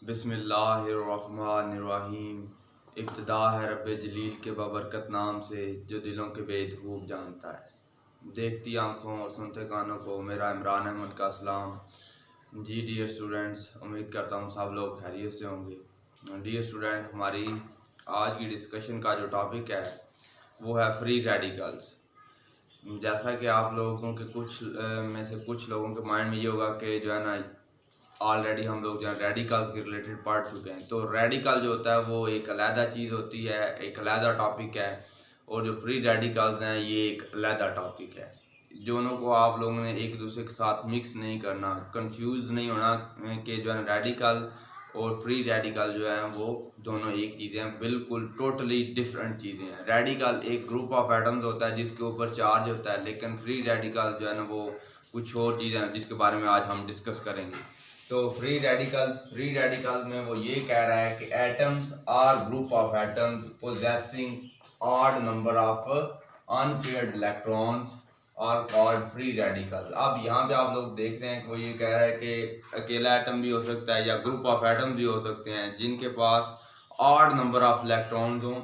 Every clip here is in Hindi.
बिस्मिल्लाहिर्रहमानिर्रहीम। इब्तिदा है रब्बे जलील के बाबरकत नाम से जो दिलों के भेद खूब जानता है। देखती आँखों और सुनते कानों को मेरा इमरान अहमद का सलाम। जी डियर स्टूडेंट्स, उम्मीद करता हूँ सब लोग खैरियत से होंगे। डियर स्टूडेंट, हमारी आज की डिस्कशन का जो टॉपिक है वो है फ्री रेडिकल्स। जैसा कि आप लोगों के में से कुछ लोगों के माइंड में ये होगा कि जो है ना, ऑलरेडी हम लोग जो है रेडिकल्स के रिलेटेड पढ़ चुके हैं। तो रेडिकल जो होता है वो एक अलहदा चीज़ होती है, एक अलहदा टॉपिक है, और जो फ्री रेडिकल्स हैं ये एक अलहदा टॉपिक है। दोनों को आप लोगों ने एक दूसरे के साथ मिक्स नहीं करना, कंफ्यूज नहीं होना कि जो है रेडिकल और फ्री रेडिकल जो है वो दोनों एक चीज़ें हैं, बिल्कुल टोटली डिफरेंट चीज़ें हैं। रेडिकल एक ग्रुप ऑफ एटम्स होता है जिसके ऊपर चार्ज होता है, लेकिन फ्री रेडिकल जो है ना वो कुछ और चीज़ें हैं जिसके बारे में आज हम डिस्कस करेंगे। तो फ्री रेडिकल में वो ये कह रहा है कि atoms are group of atoms possessing odd number of unpaired electrons are called free radical. अब यहाँ पे आप लोग देख रहे हैं कि वो ये कह रहा है कि अकेला एटम भी हो सकता है या ग्रुप ऑफ एटम्स भी हो सकते हैं जिनके पास ऑड नंबर ऑफ इलेक्ट्रॉन्स हों।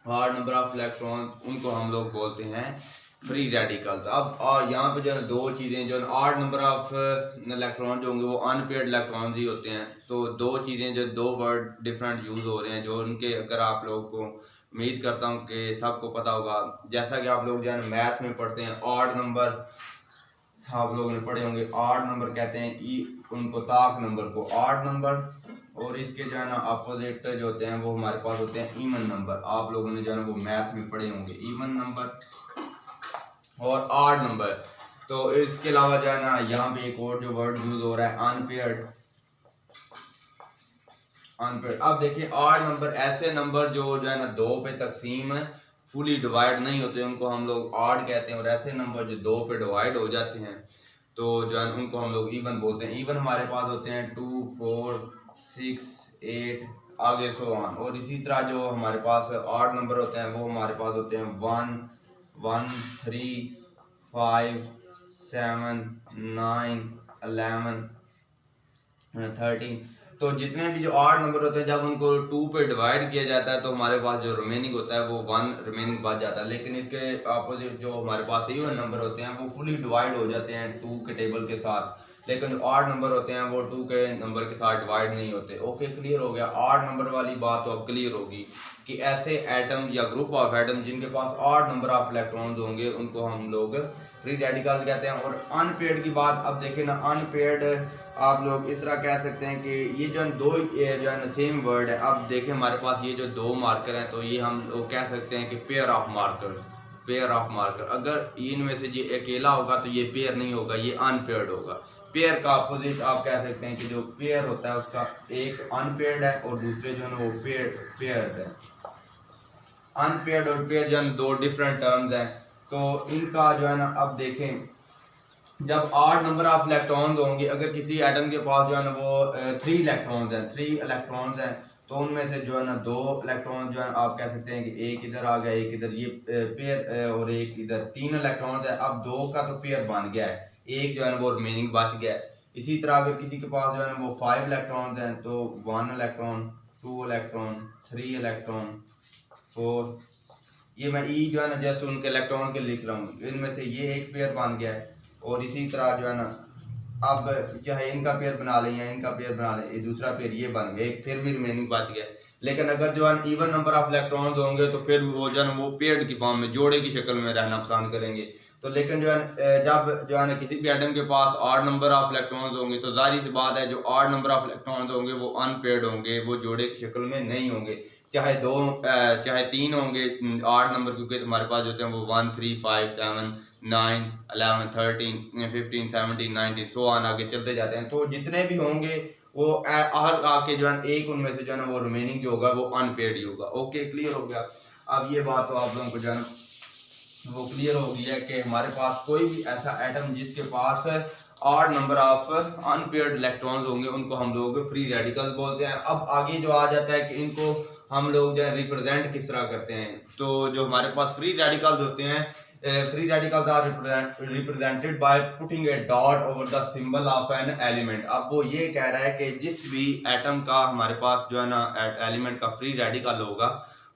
ऑड नंबर ऑफ इलेक्ट्रॉन उनको हम लोग बोलते हैं फ्री रेडिकल्स। अब यहाँ पे जो है दो चीज़ें, जो ऑड नंबर ऑफ इलेक्ट्रॉन जो होंगे वो अनपेयर्ड इलेक्ट्रॉन्स ही होते हैं। तो दो चीज़ें, जो दो वर्ड डिफरेंट यूज़ हो रहे हैं, जो उनके अगर आप लोगों को उम्मीद करता हूँ कि सबको पता होगा। जैसा कि आप लोग जो है मैथ में पढ़ते हैं, ऑड नंबर आप लोगों ने पढ़े होंगे। ऑड नंबर कहते हैं उनको ताक नंबर को ऑड नंबर, और इसके जो है ना अपोजिट जो होते हैं वो हमारे पास होते हैं इवन नंबर। आप लोगों ने जो है वो मैथ में पढ़े होंगे, इवन नंबर और ऑड नंबर। तो इसके अलावा जो है ना यहाँ पे एक और जो वर्ड यूज हो रहा है अनपेयर्ड। अब देखिए, ऑड नंबर ऐसे नंबर जो है ना दो पे तकसीम है, फुली डिवाइड नहीं होते, उनको हम लोग ऑड कहते हैं। और ऐसे नंबर जो दो पे डिवाइड हो जाते हैं तो जो है उनको हम लोग इवन बोलते हैं। इवन हमारे पास होते हैं 2, 4, 6, 8 आगे सो ऑन। और इसी तरह जो हमारे पास ऑड नंबर होते हैं वो हमारे पास होते हैं 1, 1, 3, 5, 7, 9, 11, 13। तो जितने भी जो ऑड नंबर होते हैं जब उनको 2 पे डिवाइड किया जाता है तो हमारे पास जो रिमेनिंग होता है वो 1 रिमेनिंग बच जाता है। लेकिन इसके अपोजिट जो हमारे पास इवन नंबर होते हैं वो फुली डिवाइड हो जाते हैं 2 के टेबल के साथ। लेकिन जो ऑड नंबर होते हैं वो 2 के नंबर के साथ डिवाइड नहीं होते। ओके, क्लियर हो गया। ऑड नंबर वाली बात तो अब क्लियर होगी कि ऐसे एटम या ग्रुप ऑफ एटम जिनके पास ऑड नंबर ऑफ इलेक्ट्रॉन्स होंगे उनको हम लोग फ्री रेडिकल्स कहते हैं। और अनपेयर्ड की बात अब देखें ना, अनपेयर्ड आप लोग इस तरह कह सकते हैं कि ये जो है दो जो है ना सेम वर्ड है। अब देखें हमारे पास ये जो दो मार्कर हैं तो ये हम लोग कह सकते हैं कि pair of markers, pair of marker. अगर इनमें से ये अकेला होगा तो ये पेयर नहीं होगा, ये अनपेयर्ड होगा। पेयर का अपोजिट आप कह सकते हैं कि जो पेयर होता है उसका एक अनपेयर्ड है और दूसरे जो है ना वो पेयर्ड है। अनपेयर्ड और पेयर्ड जो है दो डिफरेंट टर्म्स हैं। तो इनका जो है ना अब देखें, जब ऑड नंबर ऑफ इलेक्ट्रॉन्स होंगे, अगर किसी एटम के पास जो है ना वो 3 इलेक्ट्रॉन्स हैं तो उनमें से जो है ना 2 इलेक्ट्रॉन जो है आप कह सकते हैं कि एक इधर आ गया, एक इधर, ये पेयर, और एक इधर 3 इलेक्ट्रॉन्स है। अब 2 का तो पेयर बन गया है, एक जो है ना वो रिमेनिंग बच गया है। इसी तरह अगर किसी के पास जो है ना वो 5 इलेक्ट्रॉन्स हैं तो 1 इलेक्ट्रॉन, 2 इलेक्ट्रॉन, 3 इलेक्ट्रॉन, 4। ये मैं ई जो है ना जस्ट उनके इलेक्ट्रॉन के लिख रहा हूँ, इनमें से ये एक पेयर बन गया है। और इसी तरह जो है ना अब चाहे इनका पेयर बना लें या इनका पेयर बना लें, ये दूसरा पेयर ये बन गया, एक फिर भी रिमेनिंग बच गया। लेकिन अगर जो है इवन नंबर ऑफ इलेक्ट्रॉन्स होंगे तो फिर वो जो है वो पेयर्ड की फॉर्म में, जोड़े की शक्ल में रहना पसंद करेंगे। तो लेकिन जो है जब जो है ना किसी भी एटम के पास ऑड नंबर ऑफ इलेक्ट्रॉन्स होंगे तो जाहिर सी बात है जो ऑड नंबर ऑफ इलेक्ट्रॉन्स होंगे वो अनपेयर्ड होंगे, वो जोड़े की शक्ल में नहीं होंगे। चाहे 2 चाहे 3 होंगे ऑड नंबर, क्योंकि हमारे पास जो होते हैं वो 1, 3, 5, 7, 9, 11, 13, 15, 17, 19 सो ऑन आगे चलते जाते हैं। तो जितने भी होंगे वो हर आके जो है एक उनमें से जो है ना वो रिमेनिंग जो होगा वो अनपेयर्ड ही होगा। ओके, क्लियर हो गया। अब ये बात तो आप लोगों को जो है वो क्लियर हो गई है कि हमारे पास कोई भी ऐसा एटम जिसके पास odd number of unpaired electrons होंगे उनको हम लोग फ्री रेडिकल्स बोलते हैं। अब आगे जो आ जाता है कि इनको हम लोग जो है रिप्रेजेंट किस तरह करते हैं। तो जो हमारे पास फ्री रेडिकल्स होते हैं, free radicals are represented by putting a dot over the symbol of an element. अब वो ये कह रहा है कि जिस भी एटम का हमारे पास जो है ना एलिमेंट का फ्री रेडिकल होगा,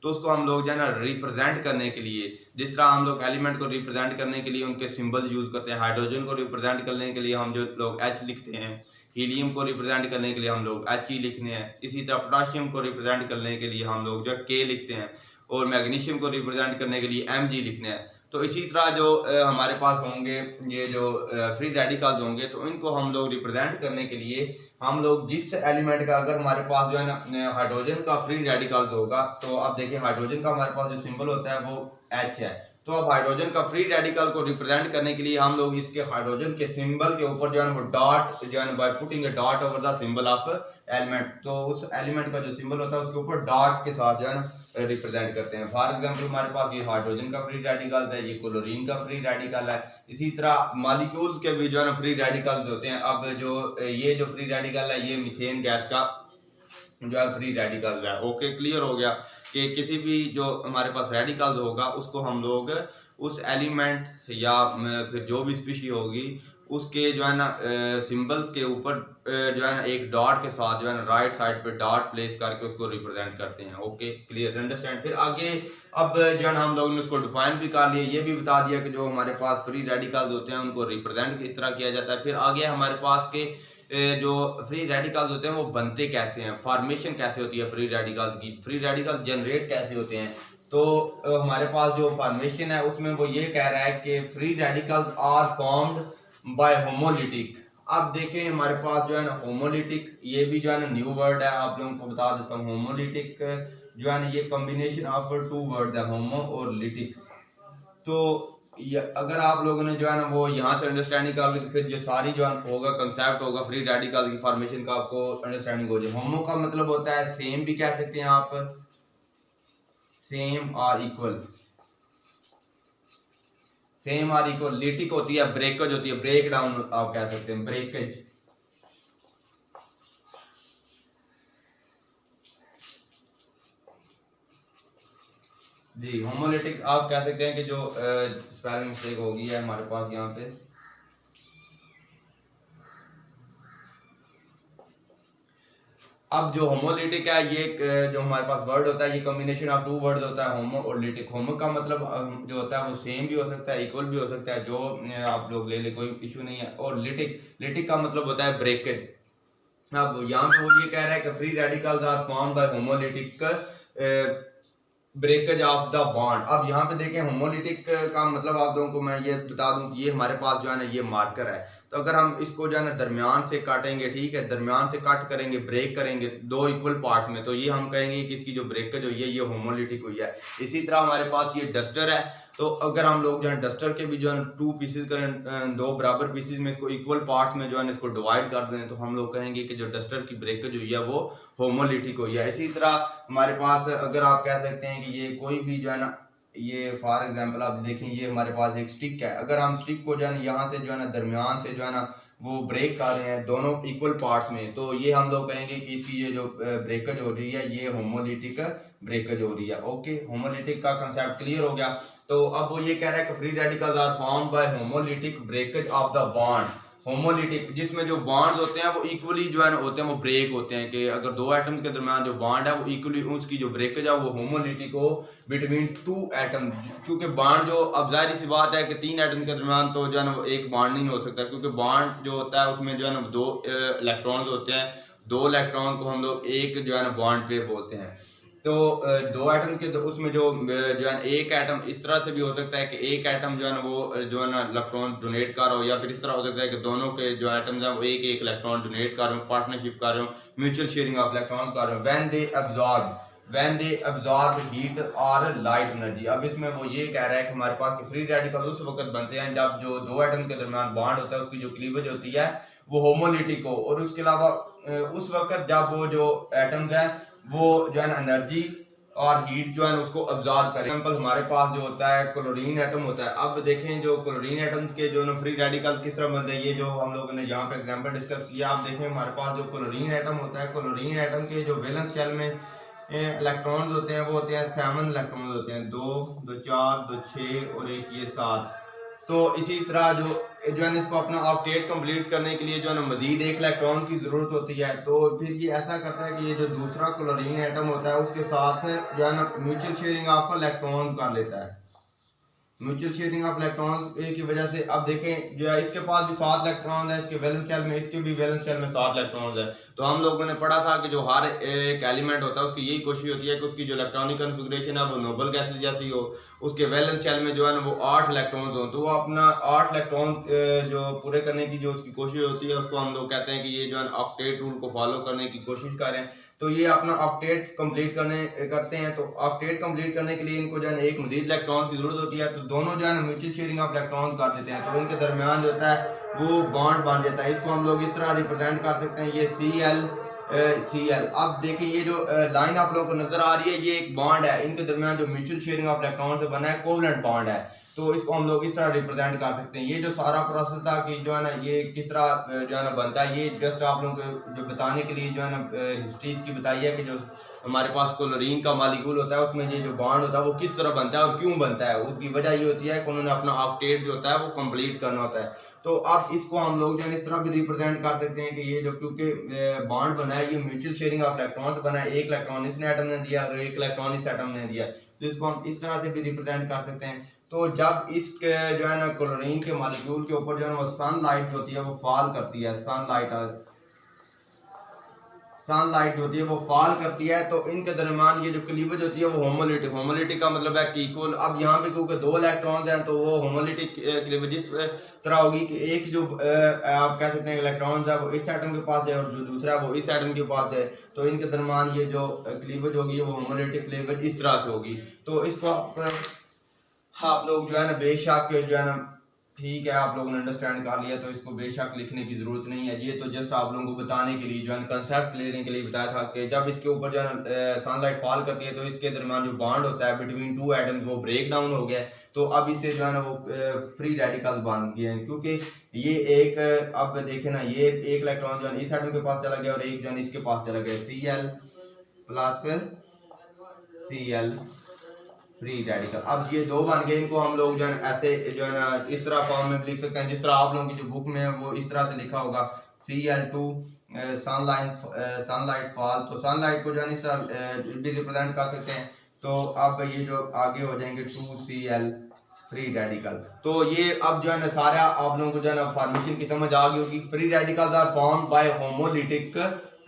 तो उसको हम लोग जो है ना रिप्रेजेंट करने के लिए, जिस तरह हम लोग एलिमेंट को रिप्रेजेंट करने के लिए उनके सिंबल्स यूज करते हैं। हाइड्रोजन को रिप्रेजेंट करने के लिए हम जो लोग H लिखते हैं, हीलियम को रिप्रेजेंट करने के लिए हम लोग He लिखने हैं, इसी तरह पोटाशियम को रिप्रेजेंट करने के लिए हम लोग जो K लिखते हैं, और मैग्नीशियम को रिप्रेजेंट करने के लिए Mg लिखने हैं। तो इसी तरह जो हमारे पास होंगे ये जो फ्री रेडिकल्स होंगे, तो इनको हम लोग रिप्रेजेंट करने के लिए हम लोग जिस एलिमेंट का, अगर हमारे पास जो है ना हाइड्रोजन का फ्री रेडिकल्स होगा, तो आप देखिए हाइड्रोजन का हमारे पास जो सिंबल होता है वो H है। तो अब हाइड्रोजन का फ्री रेडिकल को रिप्रेजेंट करने के लिए हम लोग इसके हाइड्रोजन के सिंबल के ऊपर जो है वो डॉट जो है bye putting a dot over the symbol of element, तो उस एलिमेंट का जो सिंबल होता है उसके ऊपर डॉट के साथ जो है ना रिप्रेजेंट करते हैं। फॉर एग्जांपल हमारे पास ये हाइड्रोजन का फ्री रेडिकल है, ये क्लोरीन का फ्री रेडिकल है। इसी तरह मॉलिक्यूल्स के भी जो है ना फ्री रेडिकल्स होते हैं। अब जो ये जो फ्री रेडिकल है ये मीथेन गैस का जो है फ्री रेडिकल है। ओके, क्लियर हो गया कि किसी भी जो हमारे पास रेडिकल्स होगा उसको हम लोग उस एलिमेंट या फिर जो भी स्पीशी होगी उसके जो है ना सिंबल के ऊपर जो है ना एक डॉट के साथ जो है ना राइट साइड पे डॉट प्लेस करके उसको रिप्रेजेंट करते हैं। Okay, clear, understand. फिर आगे अब जो है ना हम लोगों ने उसको डिफाइन भी कर लिया, ये भी बता दिया कि जो हमारे पास फ्री रेडिकल्स होते हैं उनको रिप्रेजेंट किस तरह किया जाता है। फिर आगे हमारे पास के जो फ्री रेडिकल्स होते हैं वो बनते कैसे हैं, फॉर्मेशन कैसे होती है फ्री रेडिकल्स की, फ्री रेडिकल्स जनरेट कैसे होते हैं। तो हमारे पास जो फॉर्मेशन है उसमें वो ये कह रहा है कि free radicals are formed by homolytic. अब देखें हमारे पास जो है ना होमोलिटिक, ये भी जो है ना न्यू वर्ड है, आप लोगों को बता देता हूँ। होमोलिटिक जो है ना ये कॉम्बिनेशन ऑफ टू वर्ड है, होमो और लिटिक। तो अगर आप लोगों ने जो है ना वो यहाँ से अंडरस्टैंडिंग कर ली तो फिर जो सारी जो होगा कंसेप्ट होगा फ्री रेडिकल की फॉर्मेशन का आपको अंडरस्टैंडिंग हो जाए। होमो का मतलब होता है सेम भी कह सकते हैं आप, सेम और इक्वल, सेम और इक्वल। लिटिक होती है ब्रेकेज होती है, ब्रेक डाउन आप कह सकते हैं, ब्रेकेज। जी, होमोलिटिक आप कह सकते हैं कि जो स्पेलिंग मिस्टेक होगी है हमारे पास यहाँ पे। अब जो होमोलिटिक है ये जो हमारे पास वर्ड होता है ये कॉम्बिनेशन ऑफ टू वर्ड होता है, होमो और लिटिक। होमो का मतलब जो होता है वो सेम भी हो सकता है, इक्वल भी हो सकता है, जो आप लोग ले ले, कोई इशू नहीं है। और लिटिक, लिटिक का मतलब होता है ब्रेकेज। अब यहाँ पे वो ये कह रहा है कि free radicals are formed by homolytic breakage of the bond. अब यहाँ पे देखें होमोलिटिक का मतलब आप लोगों को मैं ये बता दूं, ये हमारे पास जो है ना ये मार्कर है। तो अगर हम इसको जो है ना दरमियान से काटेंगे, ठीक है, दरमियान से कट करेंगे, ब्रेक करेंगे दो इक्वल पार्ट्स में, तो ये हम कहेंगे कि इसकी जो ब्रेकेज हुई है ये होमोलिटिक हुई है। इसी तरह हमारे पास ये डस्टर है, तो अगर हम लोग जो है डस्टर के भी जो है टू पीसेज करें, दो बराबर पीसेज में इसको इक्वल पार्ट्स में जो है इसको डिवाइड कर दें, तो हम लोग कहेंगे कि जो डस्टर की ब्रेकेज हुई है वो होमोलिटिक हुई है। इसी तरह हमारे पास अगर आप कह सकते हैं कि ये कोई भी जो है ना, ये फॉर एग्जांपल आप देखें ये हमारे पास एक स्टिक है, अगर हम स्टिक को जो है यहाँ से जो है ना दरमियान से जो है ना वो ब्रेक कर रहे हैं दोनों इक्वल पार्ट्स में, तो ये हम लोग कहेंगे कि इसकी ये जो ब्रेकेज हो रही है ये होमोलिटिक ब्रेकेज हो रही है। ओके, होमोलिटिक का कंसेप्ट क्लियर हो गया। तो अब वो ये कह रहा है कि free radicals are formed by homolytic breakage of the bond. Homolytic जिसमें जो बॉन्ड्स होते हैं वो इक्वली जो है ना होते हैं, वो ब्रेक होते हैं, कि अगर दो एटम के दरमियान जो बॉन्ड है वो इक्वली, उसकी जो ब्रेकेज है वो होमोलिटिक हो बिटवीन टू एटम। क्योंकि बॉन्ड जो, अब जाहिर सी बात है कि तीन एटम के दरमियान तो जो है ना वो एक बॉन्ड नहीं हो सकता, क्योंकि बॉन्ड जो होता है उसमें जो है ना दो इलेक्ट्रॉन्स होते हैं, दो इलेक्ट्रॉन को हम लोग एक जो है ना बॉन्ड पे बोलते हैं। तो दो एटम के उसमें जो है एक एटम इस तरह से भी हो सकता है कि एक एटम जो है ना वो जो है ना इलेक्ट्रॉन डोनेट कर रहा हो, या फिर इस तरह हो सकता है कि दोनों के जो एटम्स हैं वो एक एक इलेक्ट्रॉन डोनेट कर रहे हो, पार्टनरशिप कर रहे हो, म्यूचुअल शेयरिंग ऑफ इलेक्ट्रॉन्स कर रहे हो। व्हेन दे अब्जॉर्ब हीट और लाइट एनर्जी। अब इसमें वो ये कह रहा है कि हमारे पास फ्री रेडिकल उस वक्त बनते हैं जब जो दो एटम के दरमियान बॉन्ड होता है उसकी जो क्लीवेज होती है वो होमोलिटिक हो, और उसके अलावा उस वक्त जब वो जो एटम्स हैं वो जो है ना एनर्जी और हीट जो है उसको अब्जॉर्ब करें। एग्जांपल हमारे पास जो होता है क्लोरीन एटम होता है। अब देखें जो क्लोरीन एटम के जो ना फ्री रेडिकल किस तरह बनते हैं, ये जो हम लोगों ने यहाँ पे एग्जांपल डिस्कस किया। आप देखें हमारे पास जो क्लोरीन एटम होता है, क्लोरीन एटम के जो वैलेंस शेल में इलेक्ट्रॉन्स होते हैं वो होते हैं 7 इलेक्ट्रॉन्स होते हैं, 2 2 4 2 6 और एक ये 7। तो इसी तरह जो है ना इसको अपना ऑक्टेट कंप्लीट करने के लिए जो है ना मजीद एक इलेक्ट्रॉन की ज़रूरत होती है। तो फिर ये ऐसा करता है कि ये जो दूसरा क्लोरीन एटम होता है उसके साथ जो है ना म्यूचुअल शेयरिंग ऑफ इलेक्ट्रॉन कर लेता है। म्यूचुअल शेयरिंग ऑफ इलेक्ट्रॉन की वजह से अब देखें जो है इसके पास भी 7 इलेक्ट्रॉन है, इसके वैलेंस शेल में, इसके भी वैलेंस शेल में 7 इलेक्ट्रॉन है। तो हम लोगों ने पढ़ा था कि जो हर एक एलिमेंट होता है उसकी यही कोशिश होती है कि उसकी जो इलेक्ट्रॉनिक कन्फिगरेशन है वो नोबल गैसेस जैसी हो, उसके वैलेंस शेल में जो है ना वो 8 इलेक्ट्रॉन हो, तो वो अपना 8 इलेक्ट्रॉन जो पूरे करने की जो उसकी कोशिश होती है उसको हम लोग कहते हैं कि ये जो है ऑक्टेट रूल को फॉलो करने की कोशिश कर रहे हैं। तो ये अपना ऑक्टेट कंप्लीट करते हैं। तो ऑक्टेट कंप्लीट करने के लिए इनको जो है एक मजीद इलेक्ट्रॉन की जरूरत होती है। तो दोनों जो है ना म्यूचुअल शेयरिंग ऑफ इलेक्ट्रॉन कर देते हैं, तो इनके दरमियान जो होता है वो बॉन्ड बन जाता है। इसको हम लोग इस तरह रिप्रेजेंट कर सकते हैं, ये Cl। अब देखिए ये जो लाइन आप लोगों को नजर आ रही है ये एक बॉन्ड है, इनके दरमियान जो म्यूचुअल शेयरिंग ऑफ इलेक्ट्रॉन से बना है कोवलेंट बॉन्ड है। तो इसको हम लोग इस तरह रिप्रेजेंट कर सकते हैं। ये जो सारा प्रोसेस था कि जो है ना ये किस तरह जो है ना बनता है, ये जस्ट आप लोगों को जो बताने के लिए जो है ना हिस्ट्री इसकी बताई है कि जो हमारे पास क्लोरीन का मॉलिक्यूल होता है उसमें ये जो बॉन्ड होता है वो किस तरह बनता है और क्यों बनता है। उसकी वजह ये होती है कि उन्होंने अपना ऑक्टेट जो होता है वो कंप्लीट करना होता है। तो अब इसको हम लोग जो है इस तरह भी रिप्रेजेंट कर सकते हैं कि ये जो क्योंकि बॉन्ड बना है ये म्यूचुअल शेयरिंग ऑफ इलेक्ट्रॉन बना है, एक इलेक्ट्रॉन इस एटम ने दिया और एक इलेक्ट्रॉन इस एटम ने दिया, तो इसको हम इस तरह से भी रिप्रेजेंट कर सकते हैं। तो जब इस जो है ना क्लोरीन के मॉलिक्यूल के ऊपर जो है वो सनलाइट होती है वो फॉल करती है, सनलाइट होती है वो फॉल करती है, तो इनके दरमियान ये जो क्लीवेज होती है वो होमोलिटिक का मतलब है कि इक्वल। अब यहाँ पे क्योंकि 2 इलेक्ट्रॉन्स हैं तो वो होमोलिटिक क्लीवेज इस तरह होगी कि एक जो आप कह सकते हैं इलेक्ट्रॉन्स है वो इस एटम के पास जाए और जो दूसरा है वो इस एटम के पास जाए, तो इनके दरमियान ये जो क्लीवेज होगी वो होमोलिटिक क्लीवेज इस तरह से होगी। तो इसको आप लोग जो है ना बेशक जो है ना ठीक है आप लोगों ने अंडरस्टैंड कर लिया, तो इसको बेशक लिखने की जरूरत नहीं है। ये तो जस्ट आप लोगों को बताने के लिए जो है कंसेप्ट लेने के लिए बताया था कि जब इसके ऊपर जो है सनलाइट फॉल करती है तो इसके दरमियान जो बॉन्ड होता है बिटवीन 2 एटम्स वो ब्रेक डाउन हो गया। तो अब इससे जो है ना वो फ्री रेडिकल बन गए हैं, क्योंकि ये एक अब देखे ना ये एक इलेक्ट्रॉन जो है इस एटम के पास चला गया और एक जो है इसके पास चला गया, Cl plus Cl free radical. अब ये 2 बन गए, इनको हम लोग जो है ऐसे जो है ना इस तरह फॉर्म में लिख सकते हैं जिस तरह आप लोगों की जो बुक में है वो इस तरह से लिखा होगा Cl2 सनलाइट फॉल। तो सनलाइट को जो है इस तरह भी रिप्रेजेंट कर सकते हैं। तो अब ये जो आगे हो जाएंगे 2Cl फ्री रेडिकल। तो ये अब जो है ना सारा आप लोगों को जो है ना फॉर्मेशन की समझ आ गई होगी। Free radicals are formed by homolytic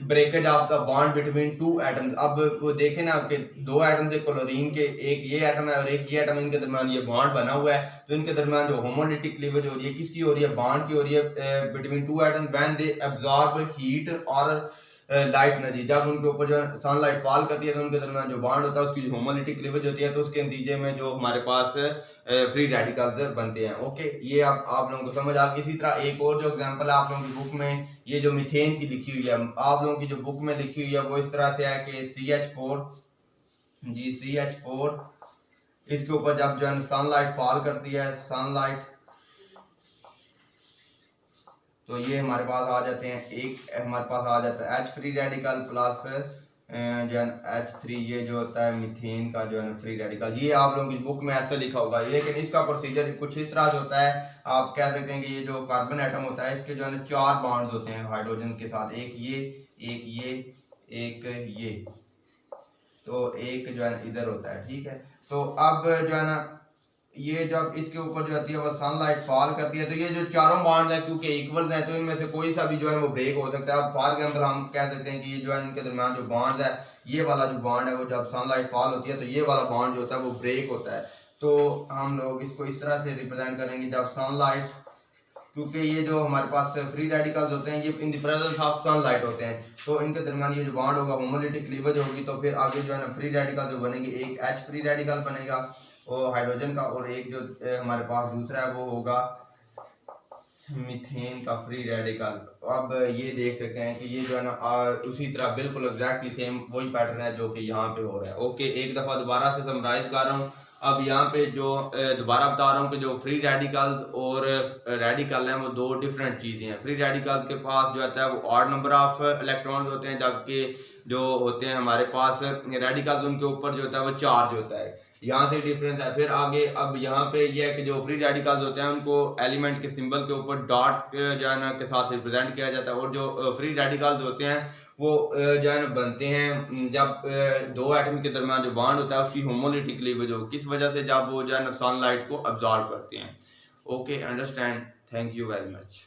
breakage of the bond between 2 atoms. अब वो देखें ना कि 2 एटम से क्लोरीन के, एक ये एटम है और एक ये एटम, इनके दरमियान ये बॉन्ड बना हुआ है। तो इनके दरमियान जो होमोलिटिक क्लीवेज हो रही है किसकी हो रही है, बॉन्ड की हो रही है between 2 atoms when they absorb heat और लाइट एनर्जी। जब उनके ऊपर जो सनलाइट फॉल करती है तो उनके दरमियान जो बॉन्ड होता है उसकी जो होमोलिटिक क्लीवेज होती है, तो उसके नतीजे में जो हमारे पास फ्री रेडिकल्स बनते हैं। ओके, ये आप लोगों को समझ आ गई। इसी तरह एक और जो एग्जांपल है आप लोगों की बुक में, ये जो मीथेन की लिखी हुई है, आप लोगों की जो बुक में लिखी हुई है वो इस तरह से है कि CH4 इसके ऊपर जब जो है सनलाइट फॉल करती है, सनलाइट, तो ये हमारे पास आ जाते हैं, एक हमारे पास आ जाता है H फ्री रेडिकल प्लस जो है H3, ये जो होता है मीथेन का जो है फ्री रेडिकल। ये आप लोगों की बुक में ऐसे लिखा होगा, लेकिन इसका प्रोसीजर कुछ इस तरह से होता है। आप कह सकते हैं कि ये जो कार्बन एटम होता है इसके जो है 4 बॉन्ड्स होते हैं हाइड्रोजन के साथ, एक ये, तो एक जो है इधर होता है, ठीक है। तो अब जो है ना ये जब इसके ऊपर जो होती है वो सनलाइट फॉल करती है, तो ये जो चारों बॉन्ड है क्योंकि इक्वल है तो इनमें से कोई सा भी जो है वो ब्रेक हो सकता है। अब फॉर एग्जांपल हम कह सकते हैं कि ये जो है इनके दरमियान जो बॉन्ड है, ये वाला जो बॉन्ड है वो जब सनलाइट फॉल होती है तो ये वाला बॉन्ड जो होता है वो ब्रेक होता है। तो हम लोग इसको इस तरह से रिप्रेजेंट करेंगे, जब सनलाइट, क्योंकि ये जो हमारे पास फ्री रेडिकल्स होते हैं ये in the presence of sunlight होते हैं, तो इनके दरमियान ये जो बॉन्ड होगा होमोलिटिक क्लीवेज होगी। तो फिर आगे जो है ना फ्री रेडिकल जो बनेंगे, एक H फ्री रेडिकल बनेगा और हाइड्रोजन का, और एक जो हमारे पास दूसरा है वो होगा मीथेन का फ्री रेडिकल। अब ये देख सकते हैं कि ये जो है ना उसी तरह बिल्कुल एग्जैक्टली सेम वही पैटर्न है जो कि यहाँ पे हो रहा है। ओके, एक दफ़ा दोबारा से समराइज कर रहा हूँ। अब यहाँ पे जो दोबारा बता रहा हूँ कि जो फ्री रेडिकल्स और रेडिकल हैं वो 2 डिफरेंट चीज़ें हैं। फ्री रेडिकल के पास जो आता है वो ऑड नंबर ऑफ इलेक्ट्रॉन्स होते हैं, जबकि जो होते हैं हमारे पास रेडिकल्स, उनके ऊपर जो होता है वो चार्ज होता है। यहाँ से डिफरेंस है। फिर आगे अब यहाँ पे ये है कि जो फ्री रेडिकल्स होते हैं उनको एलिमेंट के सिंबल के ऊपर डॉट जो है ना के साथ रिप्रेजेंट किया जाता है, और जो फ्री रेडिकल्स होते हैं वो जो है ना बनते हैं जब दो एटम के दरमियान जो बॉन्ड होता है उसकी होमोलिटिक क्लीवेज हो, किस वजह से, जब वो जो है ना सनलाइट को अब्जॉर्ब करते हैं। Okay, understand. Thank you very much.